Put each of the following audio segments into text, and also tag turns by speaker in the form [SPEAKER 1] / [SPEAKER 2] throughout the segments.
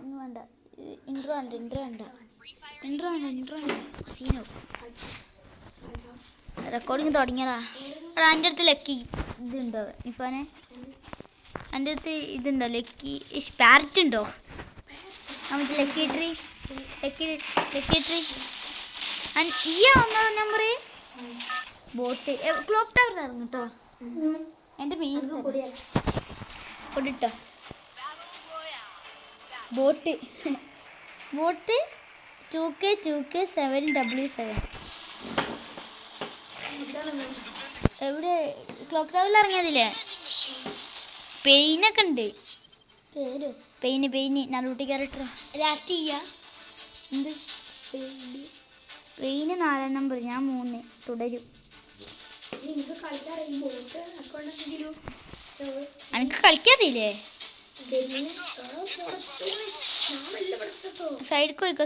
[SPEAKER 1] ഒന്നും വേണ്ട. ഇൻട്രോ വേണ്ട. സീനോ റെക്കോർഡിങ് തുടങ്ങിയതാ. എൻ്റെ അടുത്ത് ലക്കി ഇതുണ്ടോ ഇഫാനെ? എൻ്റെ അടുത്ത് ഇതുണ്ടോ ലക്കി സ്പാരറ്റ് ഉണ്ടോ? നമുക്ക് ലക്കി ട്രീ ഈ ഒന്നാം നമ്പർ ബോട്ട് ക്ലോക്ക് ടവർ ഇറങ്ങും കേട്ടോ. എൻ്റെ മെയിൻ കൊടുട്ടോ ബോട്ട് 2K7W7 എവിടെ? ക്ലോക്ക് ടവറിൽ ഇറങ്ങിയതില്ലേ? പെയിനൊക്കെ ഉണ്ട്. പെയിന് നല്ലൂട്ടി ക്യാരക്ടർ എന്ത് പെയിന് 4 നമ്പർ, ഞാൻ 3 തുടരും. എനിക്ക് കളിക്കാറില്ലേ? സൈഡ് പോയിക്കോ.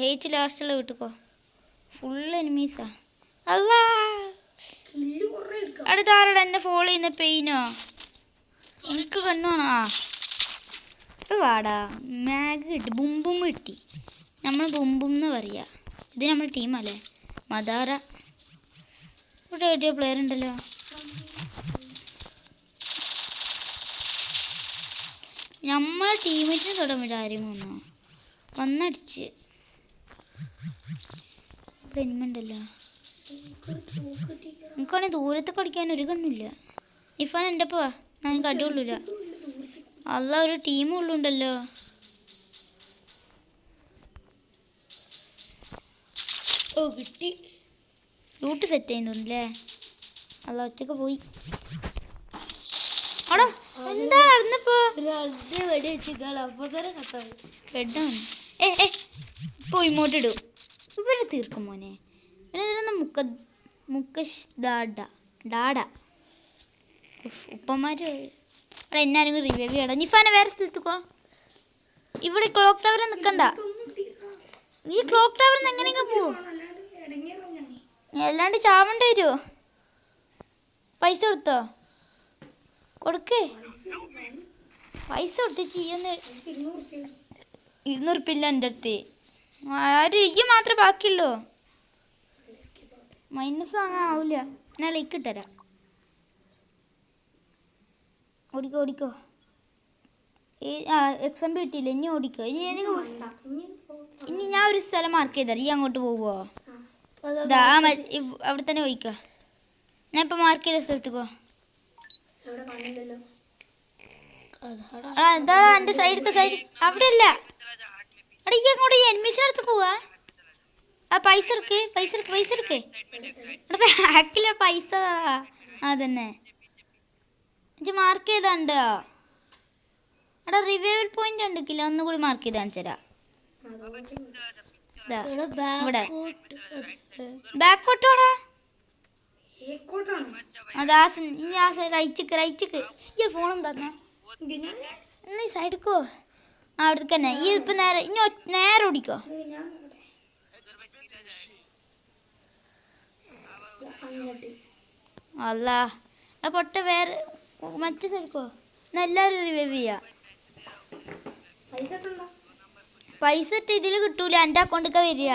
[SPEAKER 1] ഹേച്ച് ലാസ്റ്റുള്ള വീട്ടിക്കോ. ഫുൾ എനിമീസാ. അല്ലാ അടുത്താരോടെ എന്നെ ഫോളോ ചെയ്യുന്ന പെയിനോ? എനിക്ക് കണ്ണുവാണോ? ഇപ്പം വാടാ. മാഗ് കിട്ടി, ബുംബും കിട്ടി. നമ്മൾ ബുംബും എന്ന് പറയുക. ഇത് നമ്മുടെ ടീമല്ലേ? മദാര. ഇവിടെ എവിടെയോ പ്ലെയർ ഉണ്ടല്ലോ. നമ്മളെ ടീമേറ്റിന് തൊടാൻ പറ്റും. ആരും വന്നടിച്ച് ഇവിടെ എനിമുണ്ടല്ലോ. എനിക്കാണെങ്കിൽ ദൂരത്ത് കളിക്കാൻ ഒരു കണ്ണില്ല. ഇഫാൻ എൻ്റെ ഒപ്പം വാ, ഞാൻ കടിയുള്ളൂല. അല്ല ഒരു ടീം ഉള്ളുണ്ടല്ലോ. കിട്ടി. ലൂട്ട് സെറ്റ് ചെയ്യുന്നു തോന്നുന്നില്ലേ? അല്ല ഒറ്റക്ക് പോയി. ആടോ എന്താ അറിഞ്ഞപ്പോ ഇപ്പോൾ ഇങ്ങോട്ടിടും. ഇവരെ തീർക്കും മോനെ. പിന്നെ മുക്കഷ് ഡാഡ ഉപ്പന്മാര് അവിടെ എന്നാരെങ്കിലും റിവൈവ് ചെയ്യടാ. നിഫാനെ വേറെ സ്ഥലത്തേക്കോ. ഇവിടെ ക്ലോക്ക് ടവറിൽ നിൽക്കണ്ട. ഈ ക്ലോക്ക് ടവറിൽ നിന്ന് എങ്ങനെയെങ്കിലും പോവും. അല്ലാണ്ട് ചാവണ്ട വരുമോ? പൈസ കൊടുത്തോ? കൊടുക്കേ. പൈസ കൊടുത്ത് ചെയ്യുന്ന 200 ഉറുപ്പില്ല എൻ്റെ അടുത്ത്. ആരും ഈ മാത്രമേ ബാക്കിയുള്ളൂ. മൈനസ് വാങ്ങാൻ ആവില്ല. ഞാൻ ലൈക്ക് ഇട്ടുതരാം. ഓടിക്കോ. എക്സാം കിട്ടിയില്ല. ഇനി ഓടിക്കോ. ഇനി ഞാൻ ഒരു സ്ഥലം മാർക്ക് ചെയ്തരാം. ഈ അങ്ങോട്ട് പോവോ? അവിടെ തന്നെ പോയിക്കോ. ഞാൻ ഇപ്പം മാർക്ക് ചെയ്ത സ്ഥലത്തേക്കോ. എന്താടാ എൻ്റെ സൈഡ് അവിടെ അല്ല. അവിടെ ഈ അങ്ങോട്ട് എനിമീസിൻ്റെ അടുത്ത് പോവാ. പൈസ എടുക്ക്. അവിടെ ബാക്കിലെ പൈസ അതന്നെ ഇത് മാർക്ക് ചെയ്താണ്ടോ. അവിടെ റിവൈവൽ പോയിന്റ് ഉണ്ടെങ്കിലോ ഒന്നും കൂടി മാർക്ക് ചെയ്ത് കാണിച്ചു തരാം. ഇവിടെ ബാക്കോട്ടോടാ. അതാ ഇനി ആ സൈഡ് റൈറ്റിക്ക്. ഈ ഫോൺ എന്താ എന്നാ ഈ സൈഡിക്കോ. അവിടേക്ക് തന്നെ. ഈ ഇപ്പം നേരെ ഇനി നേരെ ഓടിക്കോ. അല്ല പൊട്ട വേറെ മറ്റേ സൈഡിക്കോ. എന്നാൽ എല്ലാവരും റിവൈവ് ചെയ്യാം. പൈസ ഇട്ട് ഇതിൽ കിട്ടൂല. എൻ്റെ അക്കൗണ്ടിലേക്ക് വരിക.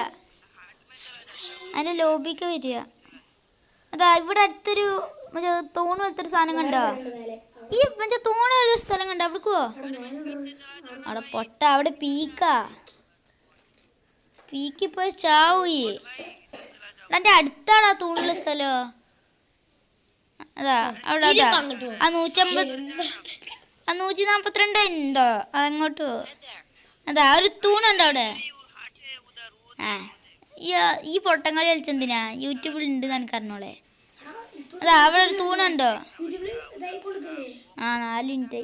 [SPEAKER 1] അതിൻ്റെ ലോബിക്ക് വരിക. അതാ ഇവിടെ അടുത്തൊരു തൂണ് പോലത്തൊരു സാധനം കണ്ടോ? ഈ മറ്റേ തൂണ് പോലൊരു സ്ഥലം കണ്ടോ? അവിടേക്കോ. അവിടെ പൊട്ട അവിടെ പീക്കിപ്പോയി ചാവൂയി. എൻ്റെ അടുത്താണ് ആ തൂണുള്ള സ്ഥലോ. അതാ അവിടെ അതാ ആ 142 ഉണ്ടോ? അതങ്ങോട്ടോ. അതാ ഒരു തൂണുണ്ടോ അവിടെ. ഈ പൊട്ടങ്ങളി കളിച്ചെന്തിനാ? യൂട്യൂബിൽ ഉണ്ട് എനിക്ക് അറിഞ്ഞോളെ. അതാ അവിടെ ഒരു തൂണുണ്ടോ? 4 മിനിറ്റ്.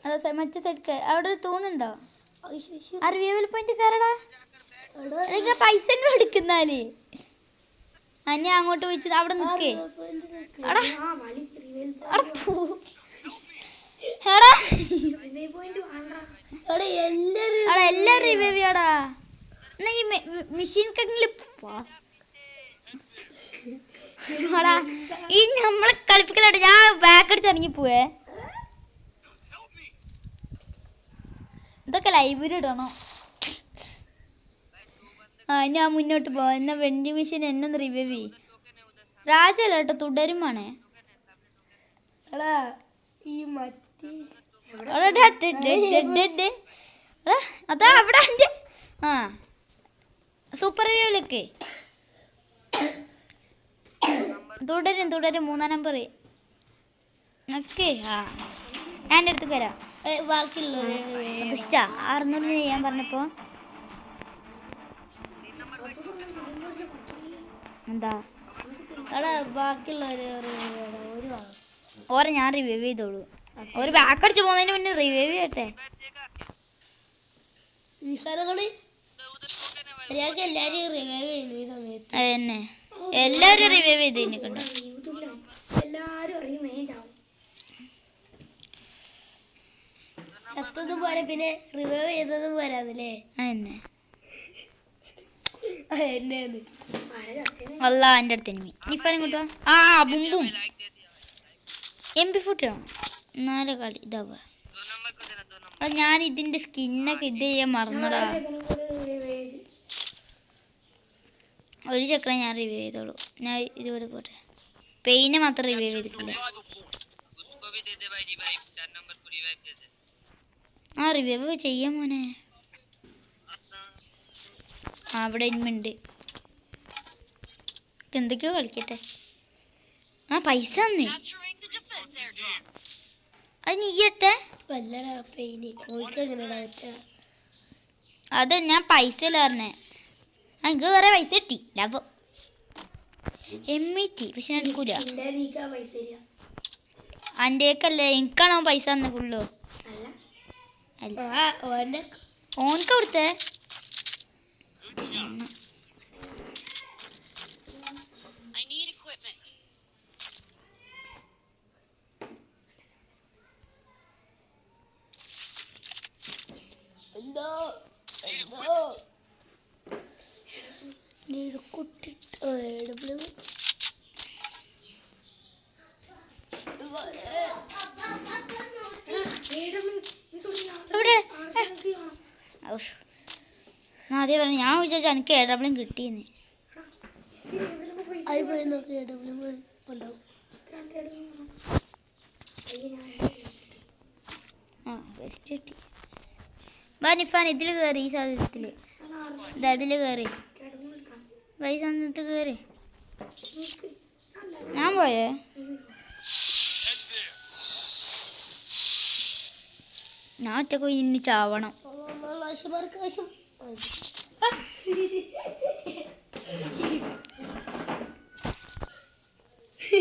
[SPEAKER 1] അതാ മറ്റേ സൈഡ് അവിടെ ഒരു തൂണുണ്ടോ? Revival point കയറടാ. പൈസ എടുക്കുന്നാല് ഞാൻ അങ്ങോട്ട് പോയിച്ചത്. അവിടെ നിൽക്കേ. എല്ലാം റിവൈവ് ചെയ്യാടാ. എന്നാ ഈ മെഷീൻക്കെങ്കിലും ഈ നമ്മളെ കളിപ്പിക്കലായിട്ട് ഞാൻ ബാക്ക് അടിച്ച് ഇറങ്ങി പോവേ. ഇതൊക്കെ ലൈവിലിടണം. ആ ഞാൻ മുന്നോട്ട് പോവാം. എന്നാ വെൻഡിങ് മെഷീൻ എന്നെ ഒന്ന് റിവൈവ് ചെയ്യും. രാജല്ല കേട്ടോ, തുടരുമാണേ. അതാ അവിടെ ആ സൂപ്പർ റിവ്യൂലൊക്കെ തുടരും 3-ാം നമ്പർ ഓക്കെ. ആ ഞാൻ എൻ്റെ അടുത്ത് വരാം. ബാക്കിയുള്ള 600 ചെയ്യാൻ പറഞ്ഞപ്പോ എന്താ ഓരെ ഞാൻ റിവൈവ് ചെയ്തോളൂ. ഒരു ബാക്ക് അടിച്ച് പോകുന്നതിന് മുന്നേ റിവൈവ് ചെയ്യട്ടെ. തന്നെ എല്ലാവരും റിവൈവ് ചെയ്ത് കഴിഞ്ഞിട്ടുണ്ട്.
[SPEAKER 2] ചത്തതും പോരാ പിന്നെ റിവൈവ് ചെയ്തതും പോരാന്നല്ലേ.
[SPEAKER 1] അല്ല എൻ്റെ അടുത്ത് എനിമി നിഫാനും കിട്ടുക. ആ ബുംബും MP40 എന്നാലേ കളി ഇതാവുക. ഞാൻ ഇതിൻ്റെ സ്കിന്നൊക്കെ ഇത് ചെയ്യാൻ മറന്നടാ. ഒരു ചക്രം ഞാൻ റിവൈവ് ചെയ്തോളൂ. ഞാൻ ഇതുപോലെ പോട്ടെ. പെയിനെ മാത്രം റിവൈവ് ചെയ്തിട്ടില്ല. ആ റിവൈവ് ചെയ്യാം മോനെ. ആ അവിടെ ഇനിമുണ്ട്. എന്തൊക്കെയോ കളിക്കട്ടെ. ആ പൈസ തന്നേ അത് നീയട്ടെ. അത് ഞാൻ പൈസ അല്ല പറഞ്ഞേ. എനിക്ക് വേറെ പൈസ കിട്ടി ലാഭം. MT പക്ഷെ ഞാൻ എടുക്കൂല. അൻ്റെക്കല്ലേ എനിക്കാണോ പൈസ തന്നെ ഫുള്ളോ? ഓനക്ക് കൊടുത്തേ. അതേ പറഞ്ഞു. ഞാൻ വിചാരിച്ച എനിക്ക് AW കിട്ടിയെന്ന്. ആ ബെസ്റ്റ് കിട്ടി. നിഫാൻ ഇതിൽ കയറി. ഈ സാധനത്തിൽ ഇതിൽ കയറി. ഈ സാധനത്തിൽ കയറി. ഞാൻ പോയേ. ഞാൻ ഒറ്റക്ക് ഇനി ചാവണം.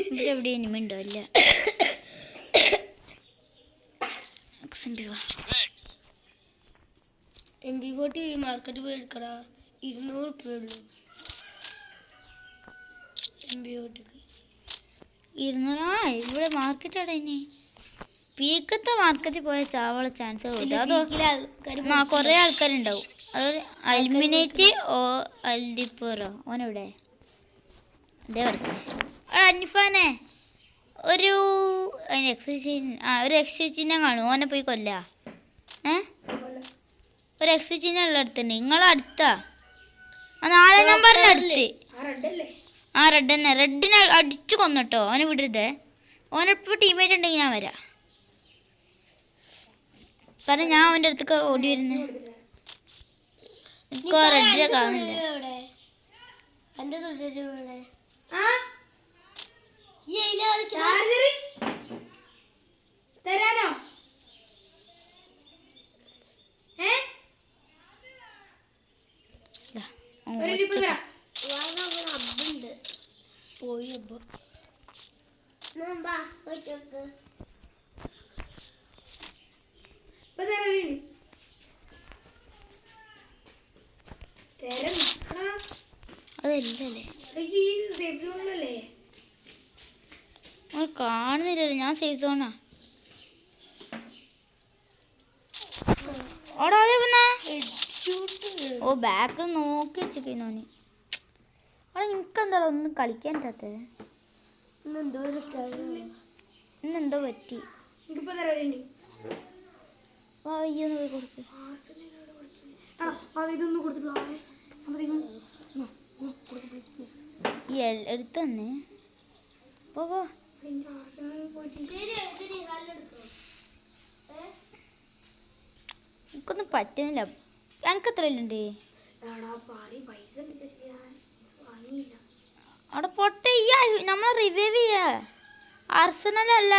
[SPEAKER 1] ഇവിടെ എവിടെ ഇനിമുണ്ടോ? ഇല്ല.
[SPEAKER 2] MP40 മാർക്കറ്റ് പോയി എടുക്കടാ. 200 ഉള്ളൂ MP40.
[SPEAKER 1] 200. ആ ഇവിടെ മാർക്കറ്റ് അവിടെ ഇനി പീക്കത്തെ മാർക്കറ്റിൽ പോയ ചാവള ചാൻസ് അതോ കുറേ ആൾക്കാരുണ്ടാവും. അത് അൽമിനേറ്റ് അൽദിപ്പോറോ ഓനെവിടെ അതേ കിടക്കുന്നത്. അനിഫാനെ ഒരു എക്സൈസിനെ കാണും. ഓനെ പോയി കൊല്ല. ഒരു എക്സൈസിനെ ഉള്ള അടുത്തുണ്ട്. നിങ്ങളടുത്താ 4 നമ്പറിൻ്റെ അടുത്ത്. ആ റെഡ് തന്നെ. റെഡിനെ അടിച്ചു കൊന്നിട്ടോ. ഓനെ വിടരുതേ. ഓനെപ്പോൾ ടീമേറ്റ് ഉണ്ടെങ്കിൽ ഞാൻ വരാം. കാരണം ഞാൻ അവൻ്റെ അടുത്തൊക്കെ ഓടി വരുന്നത്. എനിക്ക് റെഡിനെ കാണുന്നില്ല.
[SPEAKER 2] പോയി
[SPEAKER 1] അതല്ലേ കാണുന്നില്ലല്ലോ. ഞാൻ സേഫ് സോണാ. ഓടാ എവിടുന്നാ? ഓ ബാക്ക് നോക്കി വെച്ചോന്. അവിടെ എനിക്കെന്താ ഒന്നും കളിക്കാൻ പറ്റാത്തത്? ഇന്നെന്തോ പറ്റി. അയ്യോ കൊടുക്ക്.
[SPEAKER 2] ഇതൊന്നും കൊടുത്തിട്ട്
[SPEAKER 1] എടുത്തു തന്നെ പോ പോ. എനിക്കൊന്നും പറ്റുന്നില്ല. എനിക്ക് എത്ര ഉണ്ട് അവിടെ പൊട്ട നമ്മളെ റിവൈവ് ചെയ്യാ. ആർസണലല്ല,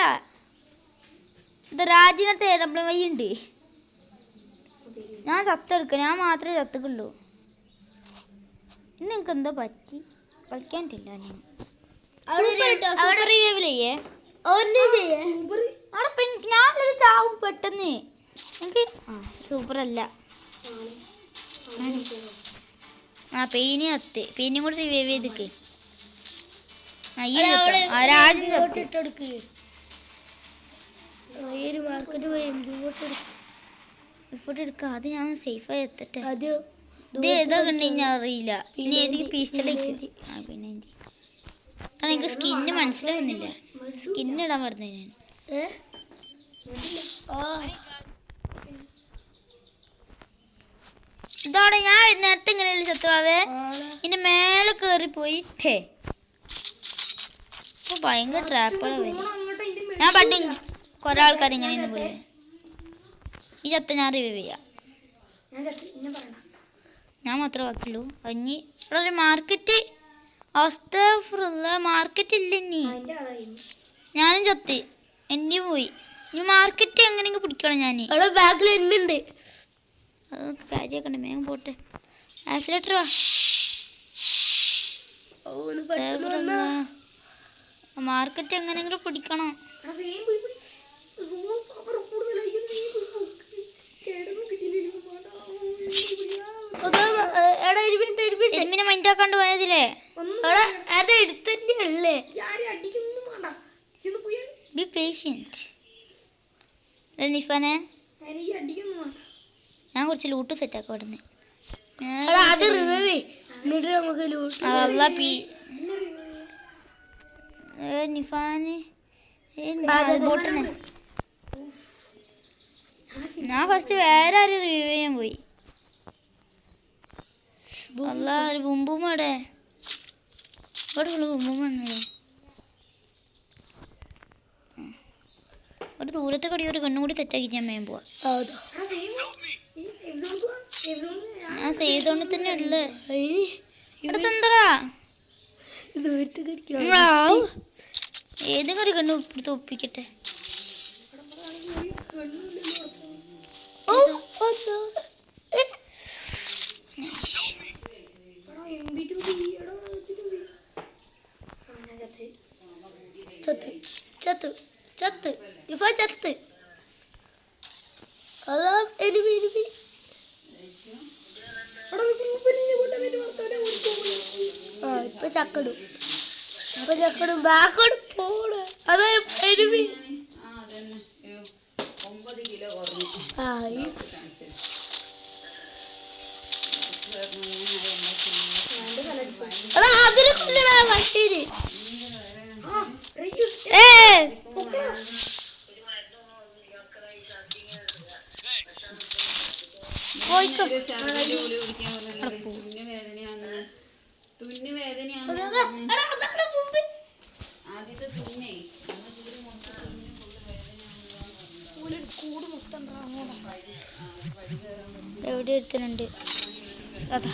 [SPEAKER 1] ഇത് രാജിനടുത്ത് ഡബ്ല്യു വൈ ഉണ്ട്. ഞാൻ ചത്തെടുക്ക, ഞാൻ മാത്രമേ ചത്തുക്കുള്ളൂ. ഇന്ന് എനിക്ക് എന്തോ പറ്റി, കളിക്കാനിട്ടില്ല. ഞാനത് ചാവും പെട്ടെന്ന്. എനിക്ക് സൂപ്പറല്ല. ആ പെയിന് കത്ത്, പെയിനും കൂടി റിവൈവ് ചെയ്തിക്ക്. രാജ്യം ചത്ത്. ഇഫോട്ട് എടുക്ക, അത് ഞാൻ സേഫായി എത്തട്ടെ. ഇത് ഏതാ കണ്ടു ഞാൻ അറിയില്ല. പിന്നെ ഏതെങ്കിലും പീസ്റ്റലേക്ക് പിന്നെ എനിക്ക് സ്കിന്ന് മനസ്സിലാകുന്നില്ല. സ്കിന്ന് ഇടാൻ പറഞ്ഞു ഞാൻ. ഇതോടെ ഞാൻ നേരത്തെ ഇങ്ങനെയല്ലേ ചത്തുവാവേ. ഇതിന്റെ മേലെ കേറിപ്പോയി. ഭയങ്കര ട്രാപ്പുകളെ വരും. ഞാൻ പണ്ട് കുറെ ആൾക്കാർ ഇങ്ങനെയൊന്നും പോലെ. ഈ ചത്ത ഞാൻ റിവൈവ് ചെയ്യാം. ഞാൻ മാത്രമേ ബാക്കിയുള്ളൂ. ഇനി ഇവിടെ ഒരു മാർക്കറ്റ്, അവസ്ഥ മാർക്കറ്റ് ഇല്ല. ഇനി ഞാനും ചത്ത്, എന്നെ പോയി. ഇനി മാർക്കറ്റ് എങ്ങനെയെങ്കിലും പിടിക്കണം. ഞാൻ
[SPEAKER 2] ബാക്കിൽ എന്നുണ്ട്.
[SPEAKER 1] അത് കാര്യമൊക്കെ ഉണ്ട്. വേഗം പോട്ടെ. ആക്സിലേറ്റർ വാ. മാർക്കറ്റ് എങ്ങനെയെങ്കിലും പിടിക്കണം. എരുമിനെ മൈൻഡാക്കാണ്ട് പോയതില്ലേ.
[SPEAKER 2] എടുത്തല്ലേ
[SPEAKER 1] ബി പേഷ്യന്റ്. നിഫാനെ ഞാൻ കുറച്ച് ലൂട്ട് സെറ്റാക്കാം ഇവിടുന്ന്.
[SPEAKER 2] അത് റിവൈവ് എന്നിട്ട് നമുക്ക്
[SPEAKER 1] നിഫാന് ബോട്ടനെ ഞാൻ ഫസ്റ്റ് വേറെ ആരും റിവ്യൂ ചെയ്യാൻ പോയി. അല്ല ഒരു ബുംബും ഇവിടെ ഫുള്ള് ബുംബുമാണ്. ഒരു ദൂരത്തെ കടി ഒരു കണ്ണും കൂടി സെറ്റാക്കി ഞാൻ വേഗം പോവാ. ഞാൻ സേവ് സോണിൽ തന്നെ ഉള്ളു. ഇവിടെ എന്താ ഏതെങ്കിലും ഒരു കണ്ണു ഒപ്പിക്കട്ടെ.
[SPEAKER 2] ചത്ത് ചത്ത് ചത്ത് ഇഫ ചത്ത്. അതാ എനിമി എനിമി. ഇപ്പൊ ചക്കടും, ഇപ്പൊ ചക്കടും ബാക്കോട് പോണ്. അതാ എനിമി. അതിനെ കൊല്ലടാ വട്ടീന്.
[SPEAKER 1] എവിടെ എടുത്തുണ്ട്. അതാ